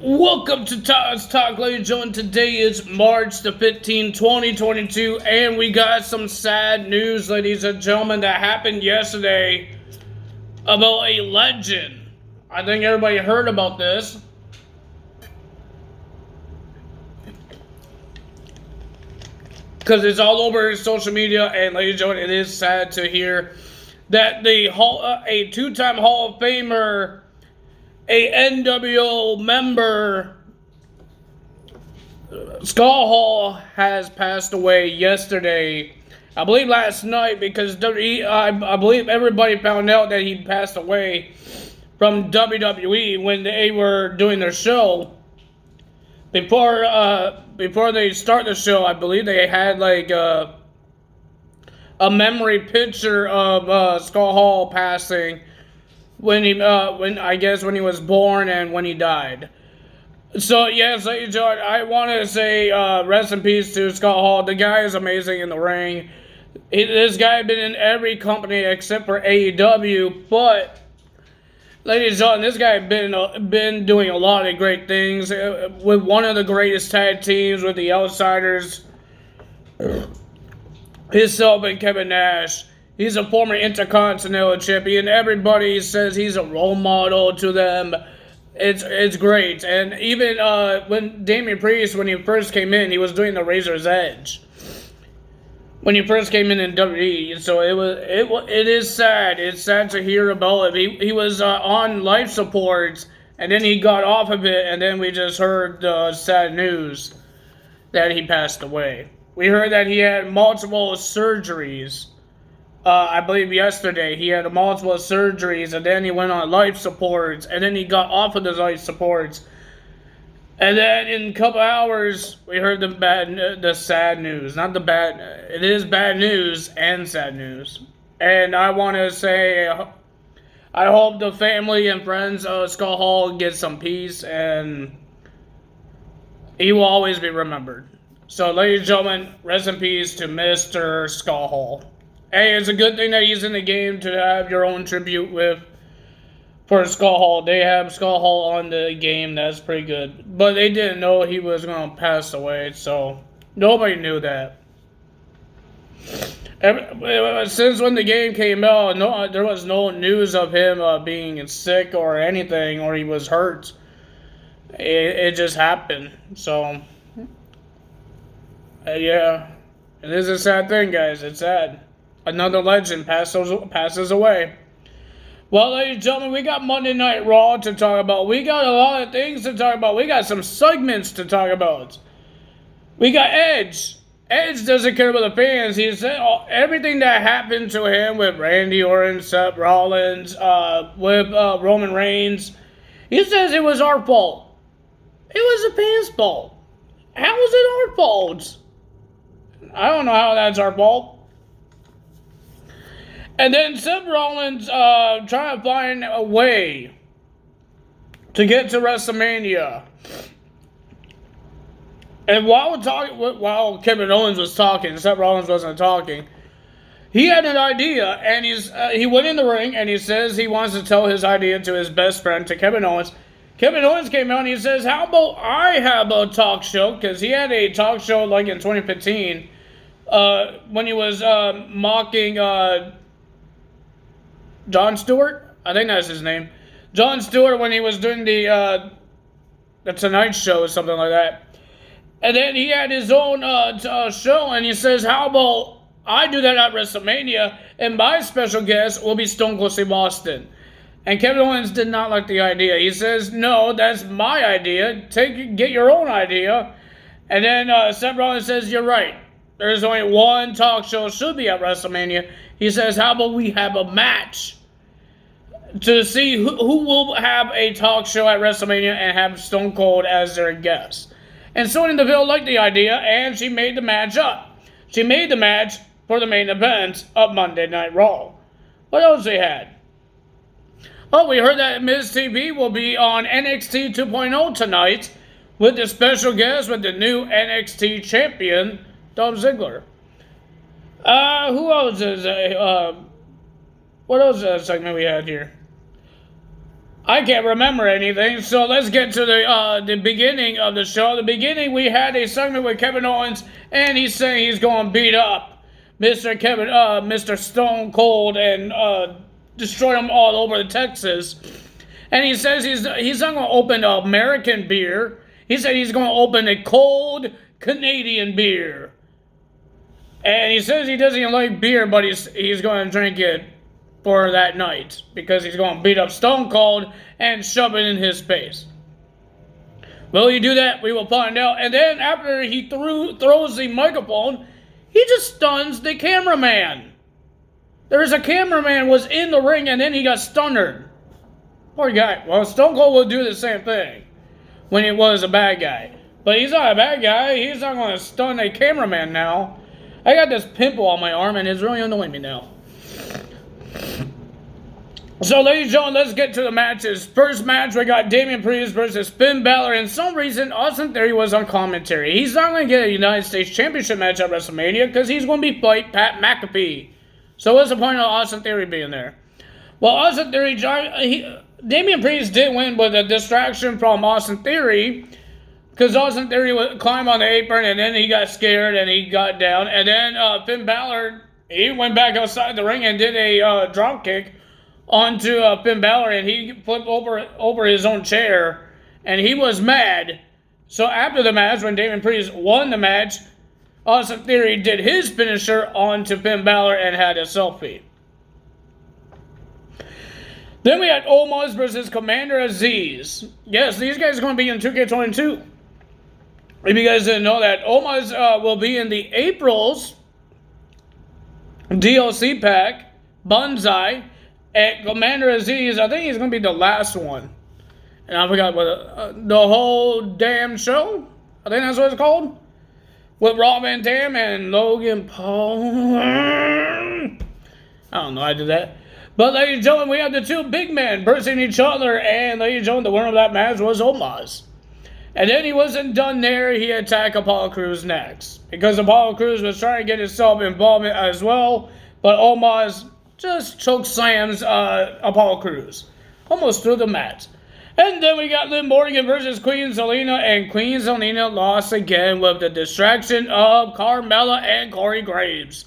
Welcome to Todd's Talk, ladies and gentlemen. Today is March the 15th, 2022, and we got some sad news, ladies and gentlemen, that happened yesterday about a legend. I think everybody heard about this. Because it's all over social media, and ladies and gentlemen, it is sad to hear that a two-time Hall of Famer, a NWO member, Scott Hall, has passed away yesterday. I believe last night, because I believe everybody found out that he passed away from WWE when they were doing their show. Before they start the show, I believe they had like a memory picture of Scott Hall passing when he was born and when he died. So yes, ladies and gentlemen, I want to say rest in peace to Scott Hall. The guy is amazing in the ring. This guy had been in every company except for AEW, but ladies and gentlemen, this guy had been doing a lot of great things with one of the greatest tag teams with the Outsiders, himself and Kevin Nash. He's a former Intercontinental Champion. Everybody says he's a role model to them. It's great. And even when Damian Priest, when he first came in, he was doing the Razor's Edge. When he first came in WWE, so it is sad. It's sad to hear about it. He was on life support, and then he got off of it, and then we just heard the sad news that he passed away. We heard that he had multiple surgeries. I believe yesterday he had multiple surgeries, and then he went on life supports, and then he got off of the life supports. And then in a couple hours, we heard the sad news. Not the bad. It is bad news and sad news. And I want to say, I hope the family and friends of Scott Hall get some peace, and he will always be remembered. So, ladies and gentlemen, rest in peace to Mr. Scott Hall. Hey, it's a good thing that he's in the game to have your own tribute for Scott Hall. They have Scott Hall on the game. That's pretty good. But they didn't know he was going to pass away, so nobody knew that. Since when the game came out, there was no news of him being sick or anything, or he was hurt. It just happened. So, yeah. It is a sad thing, guys. It's sad. Another legend passes away. Well, ladies and gentlemen, we got Monday Night Raw to talk about. We got a lot of things to talk about. We got some segments to talk about. We got Edge. Edge doesn't care about the fans. He said everything that happened to him with Randy Orton, Seth Rollins, with Roman Reigns. He says it was our fault. It was the fans' fault. How is it our fault? I don't know how that's our fault. And then Seth Rollins trying to find a way to get to WrestleMania. And while Kevin Owens was talking, Seth Rollins wasn't talking. He had an idea, and he went in the ring, and he says he wants to tell his idea to his best friend, to Kevin Owens. Kevin Owens came out and he says, "How about I have a talk show?" Because he had a talk show like in 2015 when he was mocking Jon Stewart? I think that's his name. Jon Stewart, when he was doing the Tonight Show or something like that. And then he had his own show, and he says, "How about I do that at WrestleMania, and my special guest will be Stone Cold Steve Austin." And Kevin Owens did not like the idea. He says, "No, that's my idea. Get your own idea." And then Seth Rollins says, "You're right. There's only one talk show should be at WrestleMania." He says, "How about we have a match to see who will have a talk show at WrestleMania and have Stone Cold as their guest?" And Sonya Deville liked the idea, and she made the match up. She made the match for the main event of Monday Night Raw. What else they had? Oh, we heard that Miz TV will be on NXT 2.0 tonight with the special guest with the new NXT champion, Dolph Ziggler. Who else is what else segment we had here? I can't remember anything, so let's get to the beginning of the show. The beginning, we had a segment with Kevin Owens, and he's saying he's going to beat up Mr. Stone Cold and destroy him all over Texas. And he says he's not going to open American beer. He said he's going to open a cold Canadian beer. And he says he doesn't even like beer, but he's going to drink it for that night because he's going to beat up Stone Cold and shove it in his face. Will he do that? We will find out. And then after he throws the microphone, he just stuns the cameraman. There's a cameraman was in the ring and then he got stunned. Poor guy. Well, Stone Cold will do the same thing when he was a bad guy. But he's not a bad guy. He's not going to stun a cameraman now. I got this pimple on my arm and it's really annoying me now. So, ladies and gentlemen, let's get to the matches. First match, we got Damian Priest versus Finn Balor. And for some reason, Austin Theory was on commentary. He's not going to get a United States Championship match at WrestleMania because he's going to be fighting Pat McAfee. So, what's the point of Austin Theory being there? Well, Austin Theory, Damian Priest did win with a distraction from Austin Theory because Austin Theory would climb on the apron and then he got scared and he got down. And then Finn Balor, he went back outside the ring and did a drop kick onto Finn Balor, and he flipped over his own chair, and he was mad. So after the match, when Damian Priest won the match, Austin Theory did his finisher onto Finn Balor and had a selfie. Then we had Omos versus Commander Aziz. Yes, these guys are going to be in 2K22. If you guys didn't know that, Omos will be in the April's DLC pack, Banzai. And Commander Aziz, I think he's going to be the last one. And I forgot what the whole damn show. I think that's what it's called. With Rob Van Dam and Logan Paul. I don't know, I did that. But ladies and gentlemen, we have the two big men versing each other. And ladies and gentlemen, the winner of that match was Omos. And then he wasn't done there. He attacked Apollo Crews next. Because Apollo Crews was trying to get himself involved as well. But Omos just choke slams Apollo Crews. Almost through the mat. And then we got Liv Morgan versus Queen Zelina. And Queen Zelina lost again with the distraction of Carmella and Corey Graves.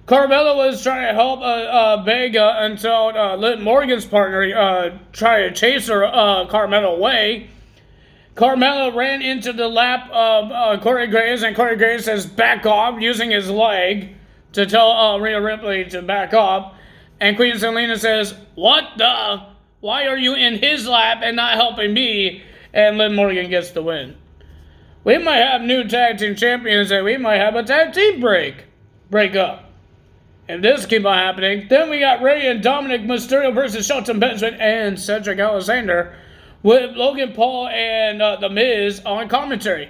Carmella was trying to help Vega until Liv Morgan's partner tried to chase her Carmella away. Carmella ran into the lap of Corey Graves. And Corey Graves says back off using his leg to tell Rhea Ripley to back off. And Queen Zelina says, what the? Why are you in his lap and not helping me? And Liv Morgan gets the win. We might have new tag team champions and we might have a tag team break up. If this keeps on happening, then we got Rey and Dominic Mysterio versus Shelton Benjamin and Cedric Alexander with Logan Paul and The Miz on commentary.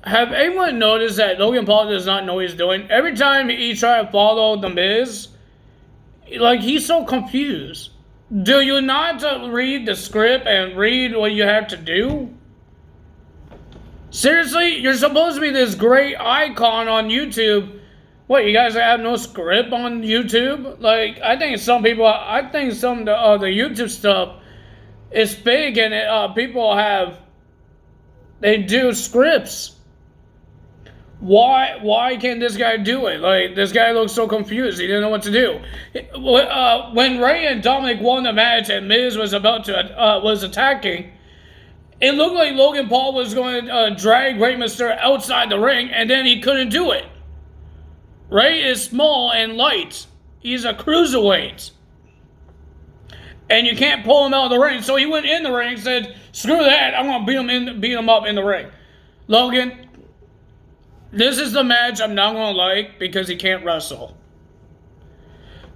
Have anyone noticed that Logan Paul does not know what he's doing? Every time he tries to follow The Miz, like, he's so confused. Do you not read the script and read what you have to do? Seriously? You're supposed to be this great icon on YouTube. What, you guys have no script on YouTube? Like, I think some of the YouTube stuff is fake and people they do scripts. Why can't this guy do it? Like, this guy looks so confused. He didn't know what to do. When Rey and Dominic won the match and Miz was was attacking, it looked like Logan Paul was going to drag Rey Mysterio outside the ring, and then he couldn't do it. Rey is small and light. He's a cruiserweight. And you can't pull him out of the ring. So he went in the ring and said, screw that, I'm going to beat him up in the ring. Logan, this is the match I'm not going to like because he can't wrestle.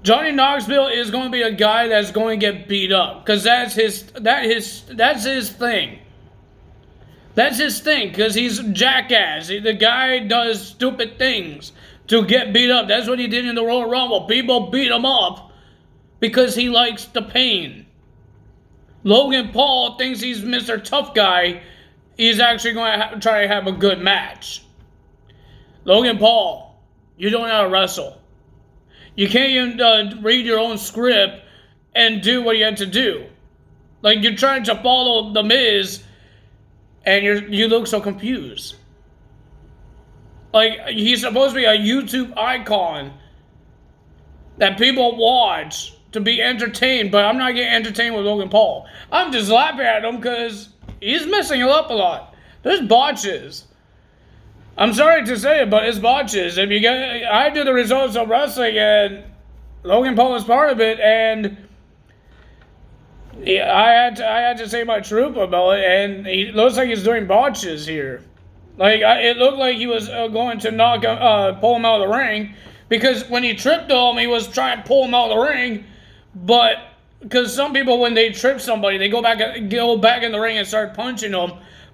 Johnny Knoxville is going to be a guy that's going to get beat up because that's his thing. That's his thing because he's a jackass. The guy does stupid things to get beat up. That's what he did in the Royal Rumble. People beat him up because he likes the pain. Logan Paul thinks he's Mr. Tough Guy. He's actually going to try to have a good match. Logan Paul, you don't know how to wrestle. You can't even read your own script and do what you have to do. Like, you're trying to follow The Miz, and you look so confused. Like, he's supposed to be a YouTube icon that people watch to be entertained, but I'm not getting entertained with Logan Paul. I'm just laughing at him because he's messing it up a lot. There's botches. I'm sorry to say it, but it's botches. If you get, I do the results of wrestling, and Logan Paul is part of it, and I had to say my truth about it, and he looks like he's doing botches here. Like, it looked like he was going to pull him out of the ring, because when he tripped him, he was trying to pull him out of the ring, but because some people, when they trip somebody, they go back in the ring and start punching them.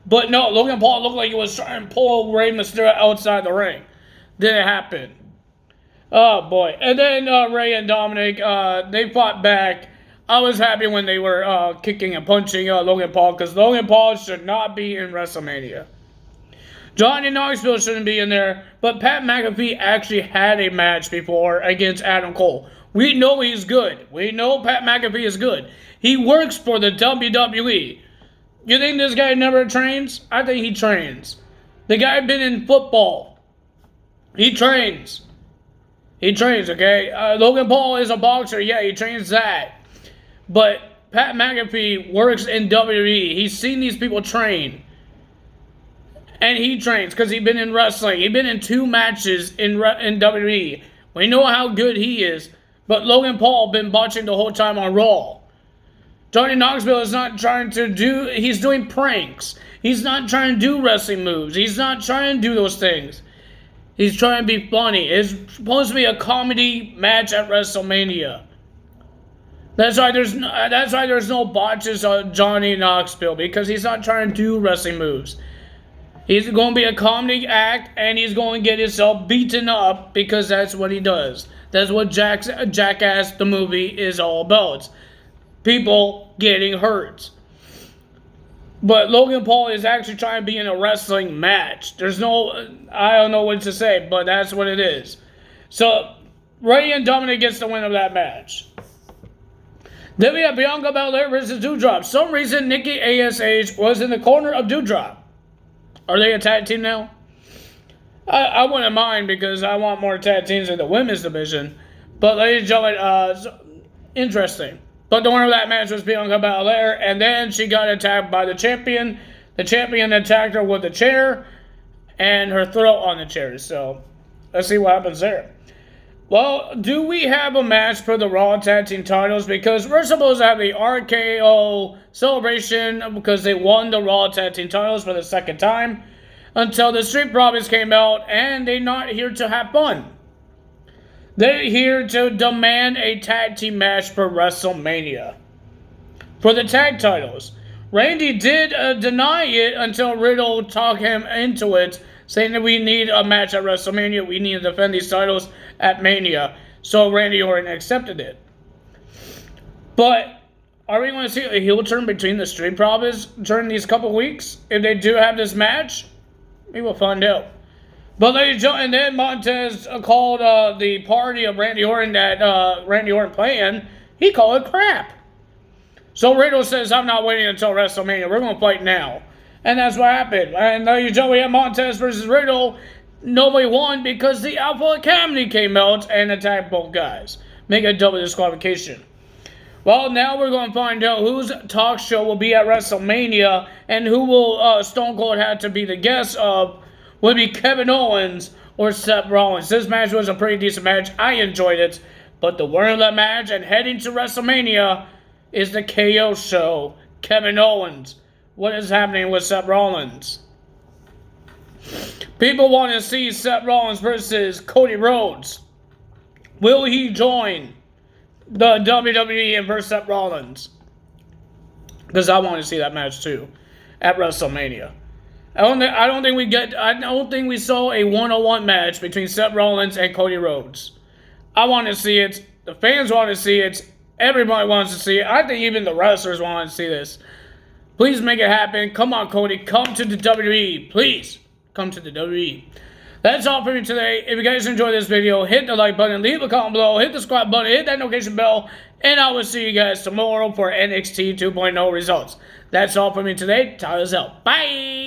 But no, Logan Paul looked like he was trying to pull Rey Mysterio outside the ring. Didn't happen. Oh boy! And then Rey and Dominic, they fought back. I was happy when they were kicking and punching Logan Paul, because Logan Paul should not be in WrestleMania. Johnny Knoxville shouldn't be in there, but Pat McAfee actually had a match before against Adam Cole. We know he's good. We know Pat McAfee is good. He works for the WWE. You think this guy never trains? I think he trains. The guy been in football. He trains. He trains, okay? Logan Paul is a boxer. Yeah, he trains that. But Pat McAfee works in WWE. He's seen these people train. And he trains because he's been in wrestling. He's been in 2 matches in WWE. We know how good he is. But Logan Paul been botching the whole time on Raw. Johnny Knoxville is not trying to do... He's doing pranks. He's not trying to do wrestling moves. He's not trying to do those things. He's trying to be funny. It's supposed to be a comedy match at WrestleMania. That's why there's no botches on Johnny Knoxville, because he's not trying to do wrestling moves. He's going to be a comedy act, and he's going to get himself beaten up, because that's what he does. That's what Jackass the movie is all about. People getting hurt. But Logan Paul is actually trying to be in a wrestling match. There's no... I don't know what to say, but that's what it is. So, Rey and Dominic gets the win of that match. Then we have Bianca Belair versus Doudrop. For some reason, Nikki ASH was in the corner of Doudrop. Are they a tag team now? I wouldn't mind, because I want more tag teams in the women's division. But ladies and gentlemen, interesting. But the winner of that match was Bianca Belair, and then she got attacked by the champion. The champion attacked her with a chair and her throat on the chair. So let's see what happens there. Well, do we have a match for the Raw Tag Team titles? Because we're supposed to have the RKO celebration because they won the Raw Tag Team titles for the 2nd time. Until the Street Profits came out, and they're not here to have fun. They're here to demand a tag team match for WrestleMania. For the tag titles. Randy did deny it until Riddle talked him into it, saying that we need a match at WrestleMania. We need to defend these titles at Mania. So Randy Orton accepted it. But are we going to see a heel turn between the Street Profits during these couple weeks? If they do have this match, we will find out. But ladies and gentlemen, then Montez called the party of Randy Orton that Randy Orton planned. He called it crap. So Riddle says, I'm not waiting until WrestleMania. We're going to fight now. And that's what happened. And ladies and gentlemen, we have Montez versus Riddle. Nobody won because the Alpha Academy came out and attacked both guys. Make a double disqualification. Well, now we're going to find out whose talk show will be at WrestleMania and who will Stone Cold have to be the guest of. Will it be Kevin Owens or Seth Rollins? This match was a pretty decent match. I enjoyed it. But the winner of that match and heading to WrestleMania is the KO show. Kevin Owens. What is happening with Seth Rollins? People want to see Seth Rollins versus Cody Rhodes. Will he join the WWE and versus Seth Rollins? Because I want to see that match too at WrestleMania. I don't think we saw a one-on-one match between Seth Rollins and Cody Rhodes. I want to see it. The fans want to see it. Everybody wants to see it. I think even the wrestlers want to see this. Please make it happen. Come on, Cody. Come to the WWE. Please come to the WWE. That's all for me today. If you guys enjoyed this video, hit the like button, leave a comment below, hit the subscribe button, hit that notification bell, and I will see you guys tomorrow for NXT 2.0 results. That's all for me today. Tyler's out. Bye!